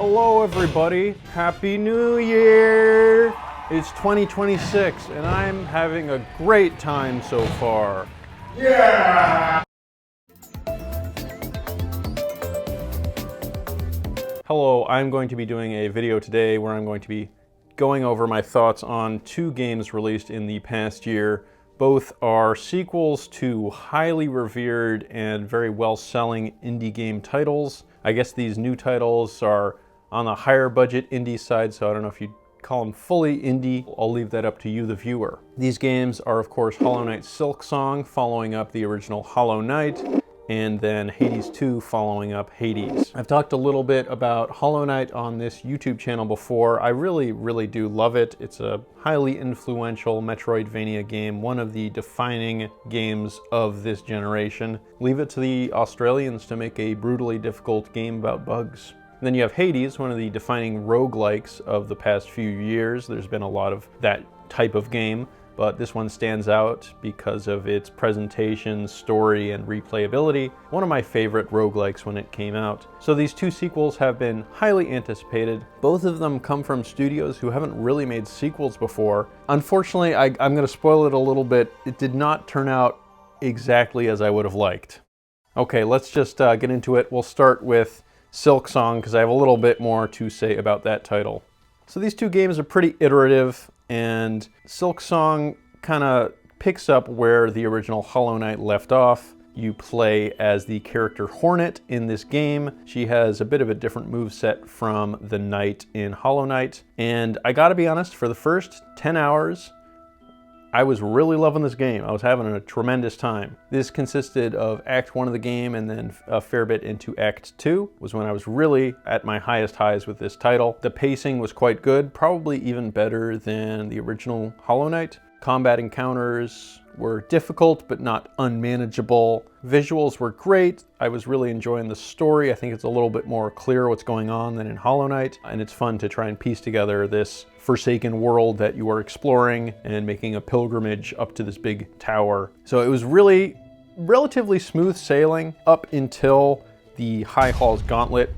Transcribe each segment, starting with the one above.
Hello everybody, Happy New Year! It's 2026 and I'm having a great time so far. Yeah! Hello, I'm going to be doing a video today where I'm going to be going over my thoughts on two games released in the past year. Both are sequels to highly revered and very well-selling indie game titles. I guess these new titles are on the higher budget indie side, so I don't know if you'd call them fully indie. I'll leave that up to you, the viewer. These games are, of course, Hollow Knight Silksong, following up the original Hollow Knight, and then Hades 2 following up Hades. I've talked a little bit about Hollow Knight on this YouTube channel before. I really do love it. It's a highly influential Metroidvania game, one of the defining games of this generation. Leave it to the Australians to make a brutally difficult game about bugs. And then you have Hades, one of the defining roguelikes of the past few years. There's been a lot of that type of game, but this one stands out because of its presentation, story, and replayability. One of my favorite roguelikes when it came out. So these two sequels have been highly anticipated. Both of them come from studios who haven't really made sequels before. Unfortunately, I'm going to spoil it a little bit. It did not turn out exactly as I would have liked. Okay, let's just get into it. We'll start with Silksong because I have a little bit more to say about that title. So these two games are pretty iterative, and Silksong kind of picks up where the original Hollow Knight left off. You play as the character Hornet in this game. She has a bit of a different moveset from the Knight in Hollow Knight. And I gotta be honest, for the first 10 hours, I was really loving this game. I was having a tremendous time. This consisted of Act 1 of the game, and then a fair bit into Act 2 was when I was really at my highest highs with this title. The pacing was quite good, probably even better than the original Hollow Knight. Combat encounters were difficult, but not unmanageable. Visuals were great. I was really enjoying the story. I think it's a little bit more clear what's going on than in Hollow Knight, and it's fun to try and piece together this forsaken world that you are exploring and making a pilgrimage up to this big tower. So it was really relatively smooth sailing up until the High Hall's Gauntlet.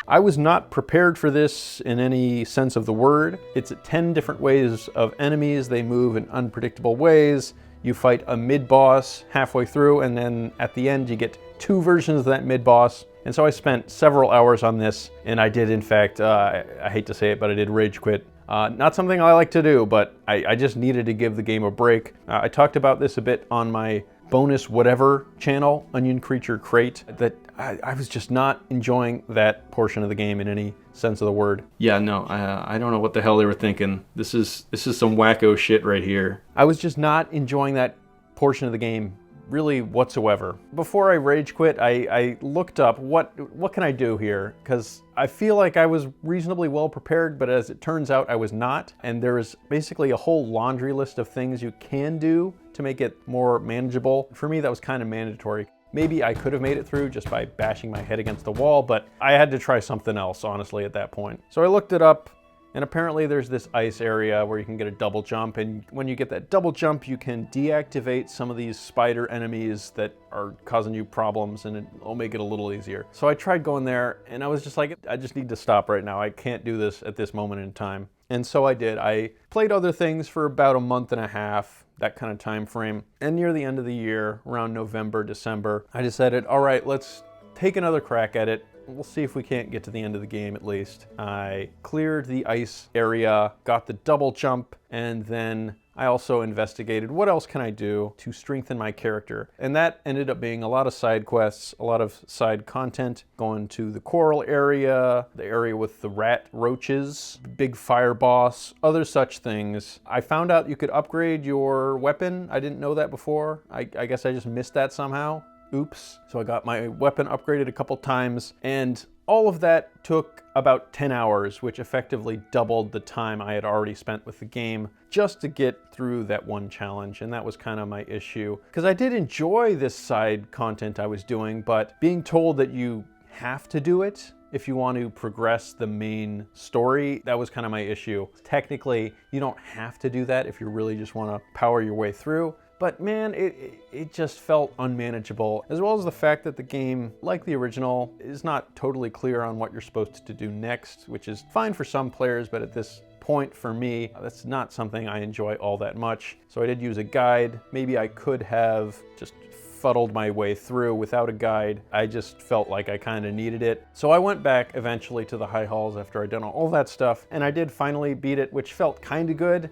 I was not prepared for this in any sense of the word. It's 10 different waves of enemies. They move in unpredictable ways. You fight a mid-boss halfway through, and then at the end you get two versions of that mid-boss. And so I spent several hours on this, and I did, in fact, I hate to say it, but I did rage quit. Not something I like to do, but I just needed to give the game a break. I talked about this a bit on my bonus whatever channel, Onion Creature Crate, that I was just not enjoying that portion of the game in any sense of the word. Yeah, no, I don't know what the hell they were thinking. This is some wacko shit right here. I was just not enjoying that portion of the game really whatsoever. Before I rage quit, I looked up what can I do here, because I feel like I was reasonably well prepared, but as it turns out I was not, and there's basically a whole laundry list of things you can do to make it more manageable. For me, that was kind of mandatory. Maybe I could have made it through just by bashing my head against the wall, but I had to try something else, honestly, at that point. So I looked it up, and apparently there's this ice area where you can get a double jump, and when you get that double jump, you can deactivate some of these spider enemies that are causing you problems, and it'll make it a little easier. So I tried going there, and I was just like, I just need to stop right now. I can't do this at this moment in time. And so I did. I played other things for about a month and a half, that kind of time frame. And near the end of the year, around November, December, I decided, all right, let's take another crack at it. We'll see if we can't get to the end of the game at least. I cleared the ice area, got the double jump, and then I also investigated what else can I do to strengthen my character. And that ended up being a lot of side quests, a lot of side content, going to the coral area, the area with the rat roaches, big fire boss, other such things. I found out you could upgrade your weapon. I didn't know that before. I guess I just missed that somehow. Oops. So I got my weapon upgraded a couple times, and all of that took about 10 hours, which effectively doubled the time I had already spent with the game just to get through that one challenge, and that was kind of my issue. Because I did enjoy this side content I was doing, but being told that you have to do it if you want to progress the main story, that was kind of my issue. Technically, you don't have to do that if you really just want to power your way through. but man, it just felt unmanageable, as well as the fact that the game, like the original, is not totally clear on what you're supposed to do next, which is fine for some players, but at this point for me, that's not something I enjoy all that much. So I did use a guide. Maybe I could have just fuddled my way through without a guide. I just felt like I kind of needed it. So I went back eventually to the high halls after I'd done all that stuff, and I did finally beat it, which felt kind of good,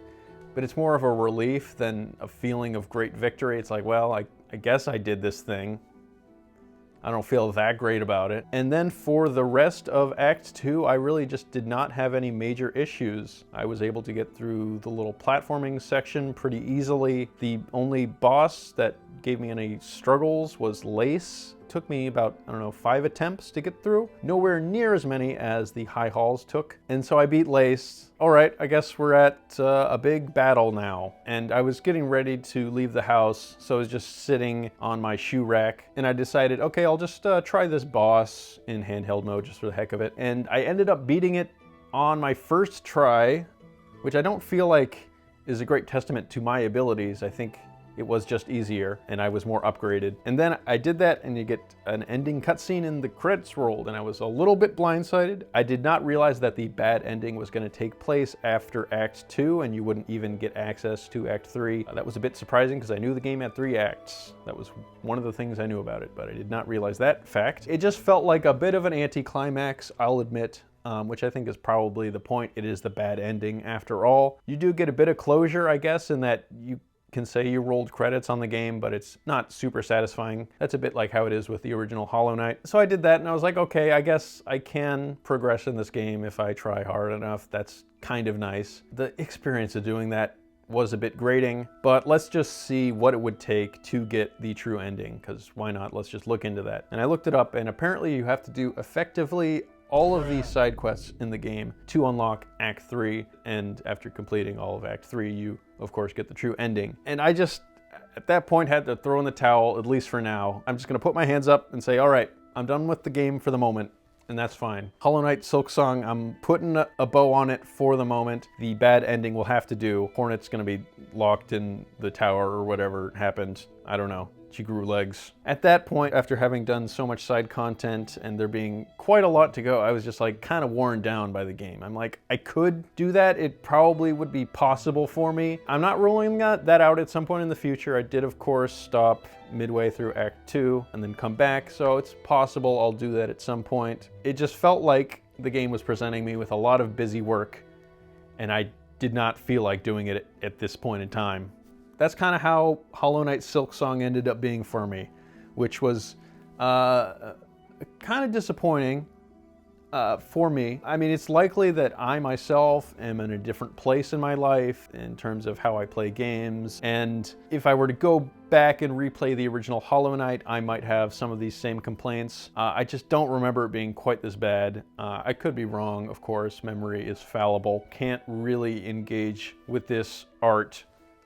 but it's more of a relief than a feeling of great victory. It's like, well, I guess I did this thing. I don't feel that great about it. And then for the rest of Act 2, I really just did not have any major issues. I was able to get through the little platforming section pretty easily. The only boss that gave me any struggles was Lace. It took me about, I don't know, 5 attempts to get through. Nowhere near as many as the high halls took. And so I beat Lace. All right, I guess we're at a big battle now. And I was getting ready to leave the house, so I was just sitting on my shoe rack, and I decided, okay, I'll just try this boss in handheld mode just for the heck of it. And I ended up beating it on my first try, which I don't feel like is a great testament to my abilities. I think it was just easier and I was more upgraded. And then I did that and you get an ending cutscene and the credits rolled, and I was a little bit blindsided. I did not realize that the bad ending was going to take place after Act 2 and you wouldn't even get access to Act 3. That was a bit surprising because I knew the game had 3 acts. That was one of the things I knew about it, but I did not realize that fact. It just felt like a bit of an anticlimax, I'll admit. Which I think is probably the point. It is the bad ending after all. You do get a bit of closure, I guess, in that you can say you rolled credits on the game, but it's not super satisfying. That's a bit like how it is with the original Hollow Knight. So I did that and I was like, okay, I guess I can progress in this game if I try hard enough. That's kind of nice. The experience of doing that was a bit grating, but let's just see what it would take to get the true ending, because why not? Let's just look into that. And I looked it up, and apparently you have to do effectively all of these side quests in the game to unlock Act 3, and after completing all of Act 3, you, of course, get the true ending. And I just, at that point, had to throw in the towel, at least for now. I'm just gonna put my hands up and say, all right, I'm done with the game for the moment, and that's fine. Hollow Knight Silksong, I'm putting a bow on it for the moment. The bad ending will have to do. Hornet's gonna be locked in the tower or whatever happened. I don't know. She grew legs. At that point, after having done so much side content and there being quite a lot to go, I was just like kind of worn down by the game. I'm like, I could do that. It probably would be possible for me. I'm not ruling that out at some point in the future. I did, of course, stop midway through Act 2 and then come back, so it's possible I'll do that at some point. It just felt like the game was presenting me with a lot of busy work, and I did not feel like doing it at this point in time. That's kind of how Hollow Knight Silksong ended up being for me, which was kind of disappointing for me. I mean, it's likely that I myself am in a different place in my life in terms of how I play games, and if I were to go back and replay the original Hollow Knight, I might have some of these same complaints. I just don't remember it being quite this bad. I could be wrong, of course. Memory is fallible. Can't really engage with this art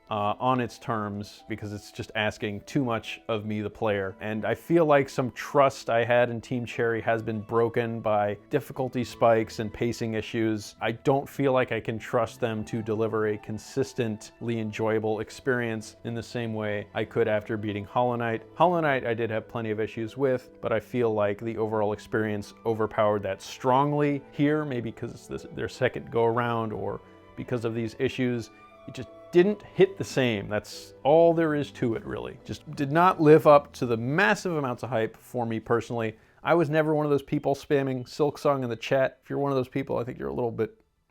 on its terms because it's just asking too much of me, the player. And I feel like some trust I had in Team Cherry has been broken by difficulty spikes and pacing issues. I don't feel like I can trust them to deliver a consistently enjoyable experience in the same way I could after beating Hollow Knight. Hollow Knight I did have plenty of issues with, but I feel like the overall experience overpowered that strongly here, maybe because it's their second go around or because of these issues. It just didn't hit the same. That's all there is to it, really. Just did not live up to the massive amounts of hype for me personally. I was never one of those people spamming Silksong in the chat. If you're one of those people, I think you're a little bit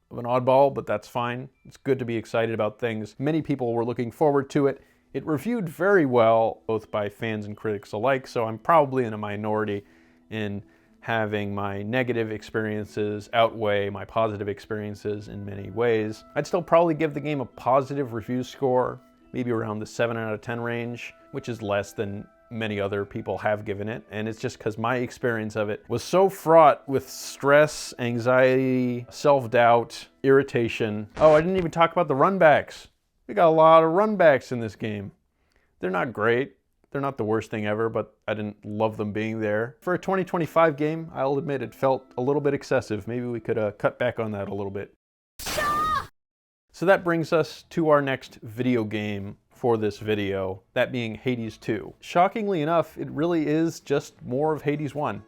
of an oddball, but that's fine. It's good to be excited about things. Many people were looking forward to it. It reviewed very well, both by fans and critics alike, so I'm probably in a minority in having my negative experiences outweigh my positive experiences in many ways. I'd still probably give the game a positive review score, maybe around the 7 out of 10 range, which is less than many other people have given it. And it's just because my experience of it was so fraught with stress, anxiety, self-doubt, irritation. Oh, I didn't even talk about the runbacks. We got a lot of runbacks in this game. They're not great. They're not the worst thing ever, but I didn't love them being there. For a 2025 game, I'll admit it felt a little bit excessive. Maybe we could cut back on that a little bit. So that brings us to our next video game for this video, that being Hades 2. Shockingly enough, it really is just more of Hades 1.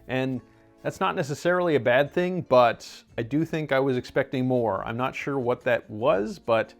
And that's not necessarily a bad thing, but I do think I was expecting more. I'm not sure what that was, but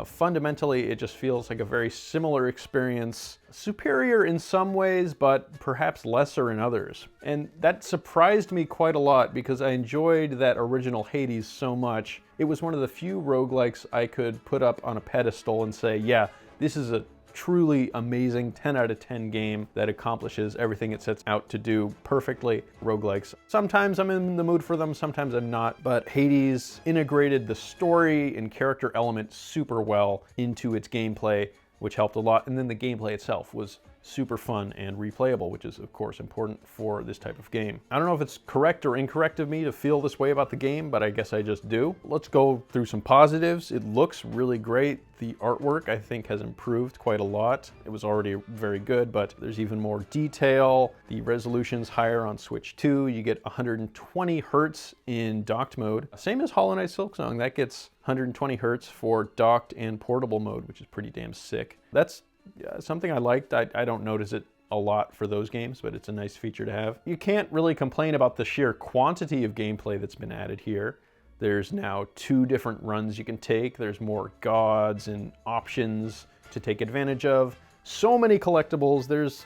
fundamentally it just feels like a very similar experience. Superior in some ways, but perhaps lesser in others. And that surprised me quite a lot because I enjoyed that original Hades so much. It was one of the few roguelikes I could put up on a pedestal and say, yeah, this is a truly amazing 10 out of 10 game that accomplishes everything it sets out to do perfectly. Roguelikes, sometimes I'm in the mood for them, sometimes I'm not, but Hades integrated the story and character element super well into its gameplay, which helped a lot. And then the gameplay itself was super fun and replayable, which is of course important for this type of game. I don't know if it's correct or incorrect of me to feel this way about the game, but I guess I just do. Let's go through some positives. It looks really great. The artwork I think has improved quite a lot. It was already very good, but there's even more detail. The resolution's higher on Switch 2. You get 120 hertz in docked mode. Same as Hollow Knight Silksong, that gets 120 hertz for docked and portable mode, which is pretty damn sick. That's something I liked. I don't notice it a lot for those games, but it's a nice feature to have. You can't really complain about the sheer quantity of gameplay that's been added here. There's now 2 different runs you can take. There's more gods and options to take advantage of. So many collectibles. There's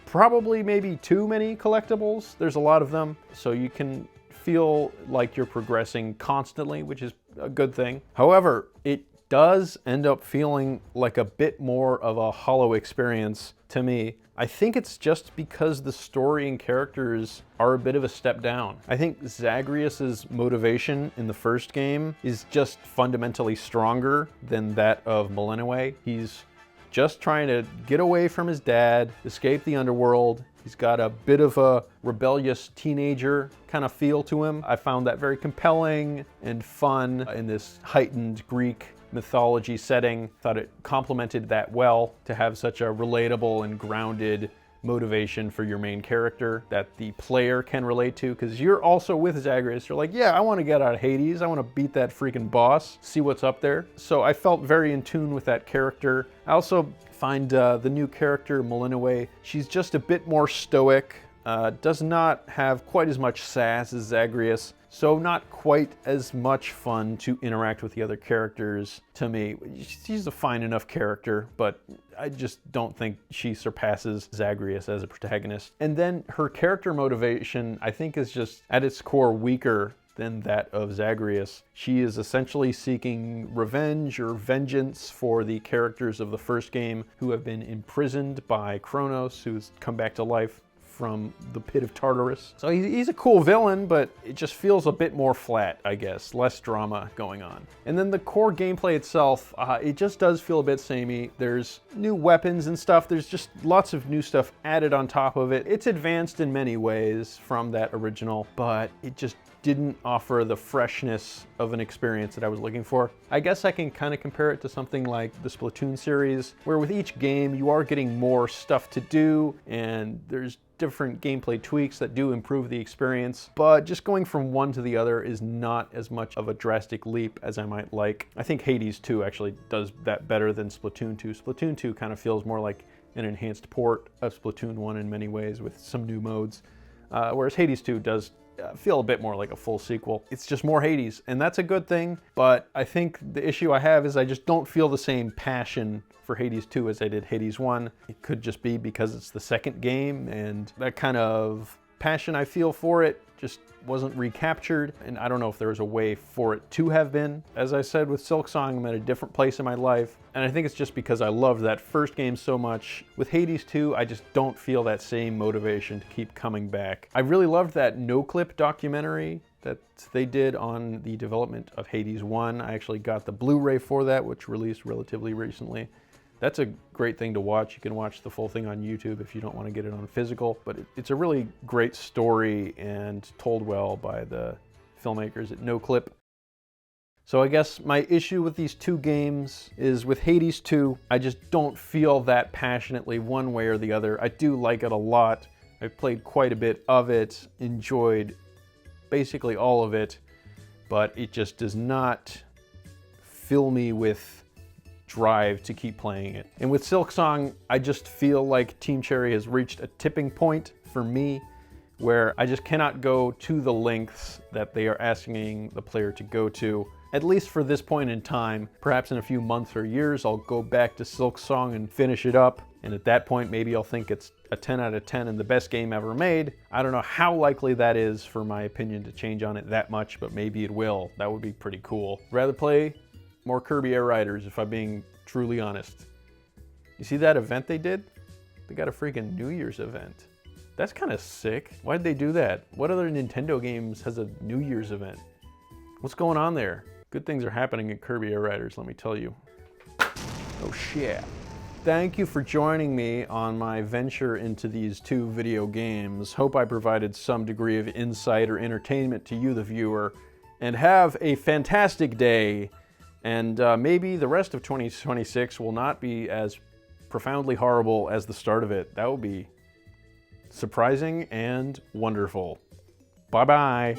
probably maybe too many collectibles. There's a lot of them, so you can feel like you're progressing constantly, which is a good thing. However, it does end up feeling like a bit more of a hollow experience to me. I think it's just because the story and characters are a bit of a step down. I think Zagreus's motivation in the first game is just fundamentally stronger than that of Millennium. He's just trying to get away from his dad, escape the underworld. He's got a bit of a rebellious teenager kind of feel to him. I found that very compelling and fun in this heightened Greek mythology setting. Thought it complemented that well to have such a relatable and grounded motivation for your main character that the player can relate to, because you're also with Zagreus. You're like, yeah, I want to get out of Hades. I want to beat that freaking boss, see what's up there. So I felt very in tune with that character. I also find the new character, Millennium, she's just a bit more stoic, does not have quite as much sass as Zagreus, so not quite as much fun to interact with the other characters to me. She's a fine enough character, but I just don't think she surpasses Zagreus as a protagonist. And then her character motivation, I think, is just at its core weaker than that of Zagreus. She is essentially seeking revenge or vengeance for the characters of the first game who have been imprisoned by Kronos, who's come back to life from the pit of Tartarus. So he's a cool villain, but it just feels a bit more flat, I guess. Less drama going on. And then the core gameplay itself, it just does feel a bit samey. There's new weapons and stuff. There's just lots of new stuff added on top of it. It's advanced in many ways from that original, but it just didn't offer the freshness of an experience that I was looking for. I guess I can kind of compare it to something like the Splatoon series, where with each game you are getting more stuff to do, and there's different gameplay tweaks that do improve the experience, but just going from one to the other is not as much of a drastic leap as I might like. I think Hades 2 actually does that better than Splatoon 2. Splatoon 2 kind of feels more like an enhanced port of Splatoon 1 in many ways with some new modes, whereas Hades 2 does feel a bit more like a full sequel. It's just more Hades, and that's a good thing, but I think the issue I have is I just don't feel the same passion for Hades 2 as I did Hades 1. It could just be because it's the second game, and that kind of passion I feel for it just wasn't recaptured, and I don't know if there was a way for it to have been. As I said with Silksong, I'm at a different place in my life, and I think it's just because I loved that first game so much. With Hades 2, I just don't feel that same motivation to keep coming back. I really loved that no-clip documentary that they did on the development of Hades 1. I actually got the Blu-ray for that, which released relatively recently. That's a great thing to watch. You can watch the full thing on YouTube if you don't want to get it on physical, but it's a really great story and told well by the filmmakers at NoClip. So I guess my issue with these two games is with Hades 2, I just don't feel that passionately one way or the other. I do like it a lot. I've played quite a bit of it, enjoyed basically all of it, but it just does not fill me with drive to keep playing it. And with Silksong, I just feel like Team Cherry has reached a tipping point for me where I just cannot go to the lengths that they are asking the player to go to. At least for this point in time. Perhaps in a few months or years, I'll go back to Silksong and finish it up. And at that point, maybe I'll think it's a 10 out of 10 and the best game ever made. I don't know how likely that is for my opinion to change on it that much, but maybe it will. That would be pretty cool. Rather play more Kirby Air Riders, if I'm being truly honest. You see that event they did? They got a freaking New Year's event. That's kind of sick. Why'd they do that? What other Nintendo games has a New Year's event? What's going on there? Good things are happening at Kirby Air Riders, let me tell you. Oh shit. Thank you for joining me on my venture into these two video games. Hope I provided some degree of insight or entertainment to you, the viewer. And have a fantastic day. And maybe the rest of 2026 will not be as profoundly horrible as the start of it. That would be surprising and wonderful. Bye-bye.